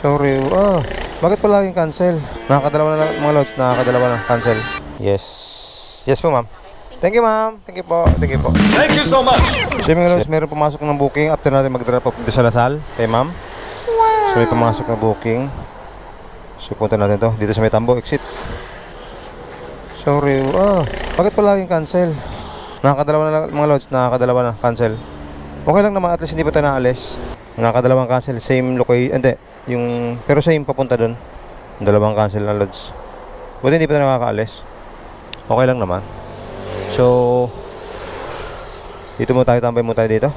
Sorry. Bakit pala yung cancel? Nakakadalawa na lang mga lods. Nakakadalawa na cancel. Yes. Yes po ma'am. Thank you ma'am. Thank you po. Thank you po. Thank you so much. So mga lods, meron pumasok ng booking after natin mag-drop off dito sa Lasal kay ma'am. So may pumasok na booking. So punta natin to dito sa may Tambo exit. Sorry. Bakit pala yung cancel? Nakakadalawa na lang mga lods. Nakakadalawa na cancel. Okay lang naman, at least hindi pa tayo naalis. Nakakadalawang cancel, same location, hindi, pero same papunta doon. Dalawang cancel na loads. Buti hindi pa tayo nakakaalis. Okay lang naman. So, dito mo tayo, tambay mo tayo dito.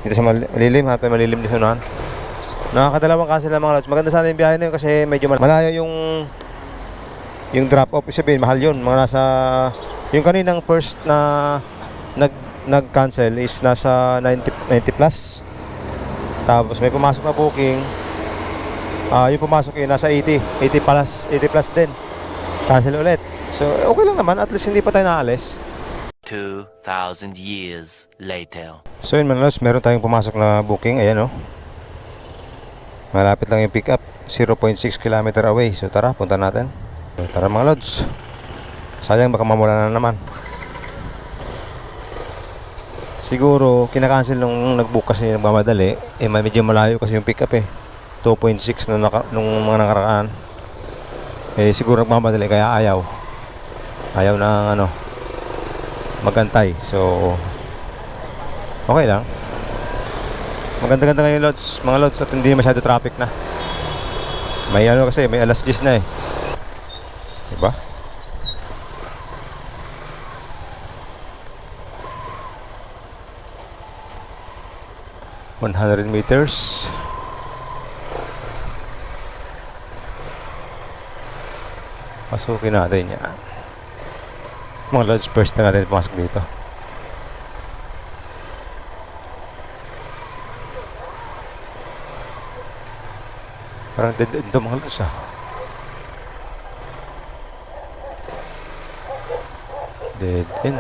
Dito sa malilim, hapay malilim din sunahan. Nakakadalawang cancel na mga loads. Maganda sana yung biyahe na yun kasi medyo malayo yung drop off. Sabihin, mahal yun. Mga nasa, yung kaninang first na nag-cancel is nasa 90 plus. Tapos may pumasok na booking. Yung pumasok yun nasa 80 plus din. Cancel ulit. So okay lang naman, at least hindi pa tayo naalis. 2,000 years later. So yun mga lods, meron tayong pumasok na booking. Ayan o. Malapit lang yung pick up, 0.6 km away. So tara, punta natin. Tara mga lods. Sayang baka mamula na naman. Siguro, kinakancel nung nag-book kasi nagmamadali. Medyo malayo kasi yung pick up 2.6 nung mga nakaraan. Siguro nagmamadali kaya ayaw na magantay. So, okay lang. Maganda-ganda ngayon lods, mga lods, at hindi masyado traffic na. May kasi, may alas 10 na diba? ...100 meters. Pasukin natin yan. Mga lods, first na natin pumasok dito. Parang dead end to mga lods Dead end.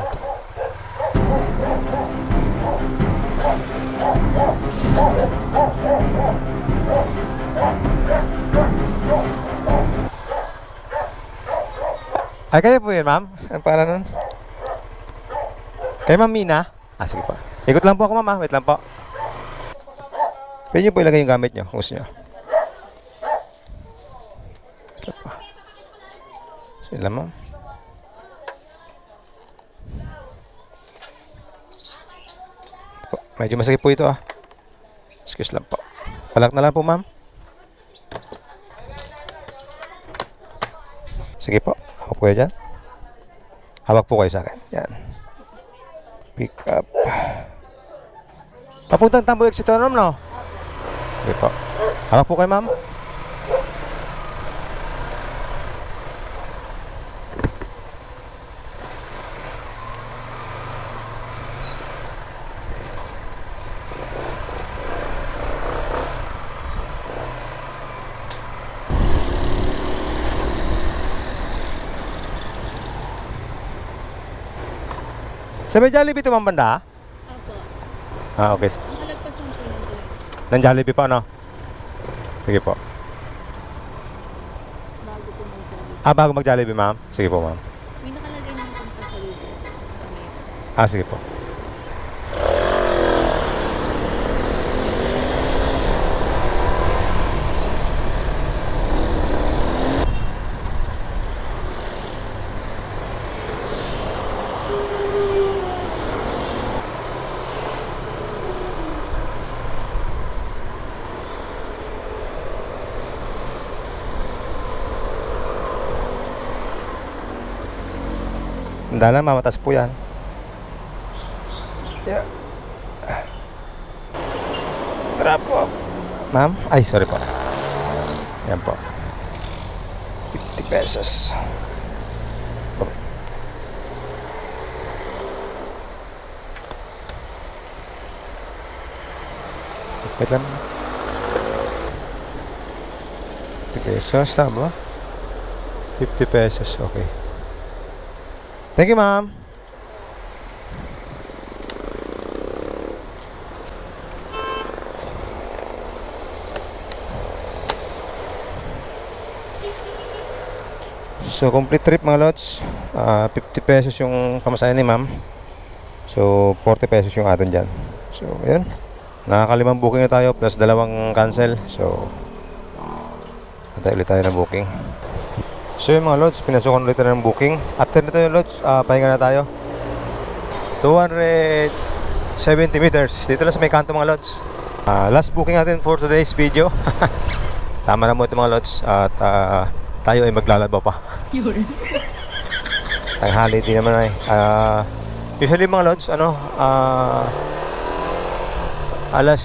Ay, kayo po yun, ma'am? Ang pangalan nun? Kayo, ma'am Mina? Sige po. Ikot lang po ako, ma'am. Wait lang po. Pwede nyo po ilagay yung gamit nyo. Gusto nyo. Ito po. Sila, ma'am. Medyo masakit po ito, Excuse lang po. Palak na lang po, ma'am. Sige po. Hawak po kayo dyan. Hawak po kayo sa akin. Yan. Pick up. Papuntang Tambo exit no? Sige po. Hawak po kayo, ma'am. Sa may Jollibee ito, ma'am, banda? Opo. Okay. Makalagpas ng po ng direct. Ng Jollibee pa, Sige po. Bago po mag-Jollibee. Bago mag-Jollibee, ma'am? Sige po, ma'am. May nakalagay naman kung pasalubong. Sige po. Dalang, mamatas po yan. Yeah. Drop po. Ma'am? Ay, sorry po. Yan po. 50 pesos. Wait lang. 50 pesos, tama? 50 pesos, okay. Thank you, ma'am. So, complete trip mga lods. 50 pesos yung pamasahe ni ma'am. So, 40 pesos yung atin dyan. So, yun. Nakakalimang booking na tayo plus dalawang cancel. So, antay ulit tayo ng booking. So, yung mga lods, pinasukan ulit tayo ng booking. After nito yung lods, pahinga na tayo. 270 meters. Dito lang sa may kanto mga lods. Last booking natin for today's video. Tama na mo ito mga lods. At tayo ay maglalaba pa. Tanghali din naman ay. Usually mga lods, alas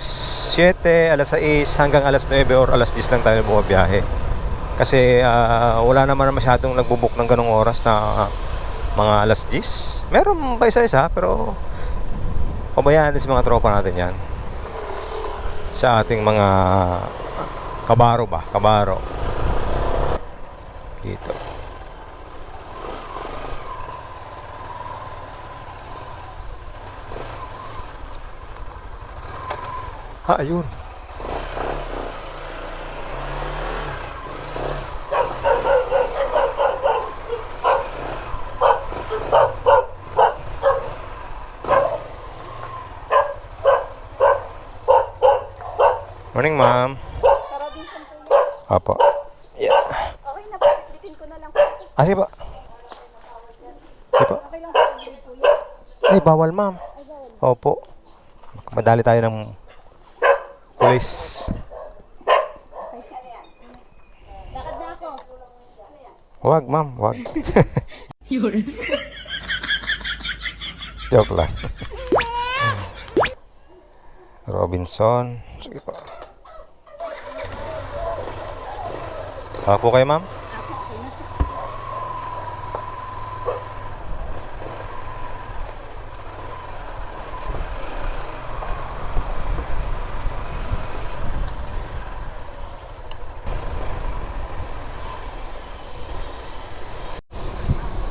7, alas 6 hanggang alas 9 or alas 10 lang tayo bumabiyahe. Kasi wala naman masyadong nagbubuk ng ganong oras na mga alas 10. Meron pa isa-isa pero pabayaan din sa mga tropa natin yan. Sa ating mga kabaro ba? Kabaro. Dito. Ayun. Morning, ma'am. Para din sa tuloy. Apo. Yeah. Okay na po. Bitin ko na lang po. Sige po. Sige po. Okay lang po. Bitin po yan. Ay, bawal, ma'am. Opo. Madali tayo ng pulis. Lakad na ako. Wag, ma'am. Wag. Joke lang. Robinson. Sige po. Ako kayo, ma'am?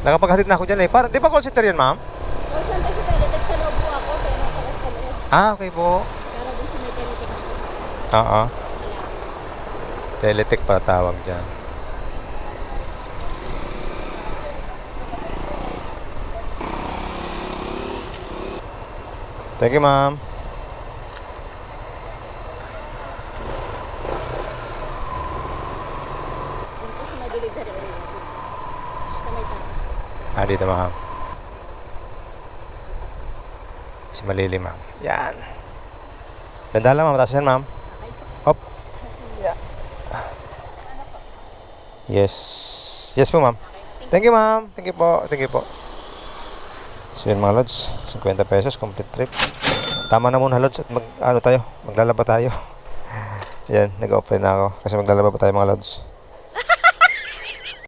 Nakapaghatid na ako dyan eh. Di ba call center yan, ma'am? Call center siya teletext sa loob po ako. Pero pala sa loob. Okay po. Para din sa may teletext po. Oo. Teletek para tawag dyan. Thank you, ma'am. Yun po sa may delivery area. Sa may tayo. Dito, ma'am. Kasi malilim, ma'am. Yan. Ganda lang, ma'am. Mataas yan, ma'am. Hop. Yeah. Yes. Yes po, ma'am. Thank you, ma'am. Thank you po. Thank you po. So yun mga lods, 50 pesos complete trip. Tama na muna lods at maglalaba tayo. Yan, nag-offline na ako kasi maglalaba pa tayo mga lods.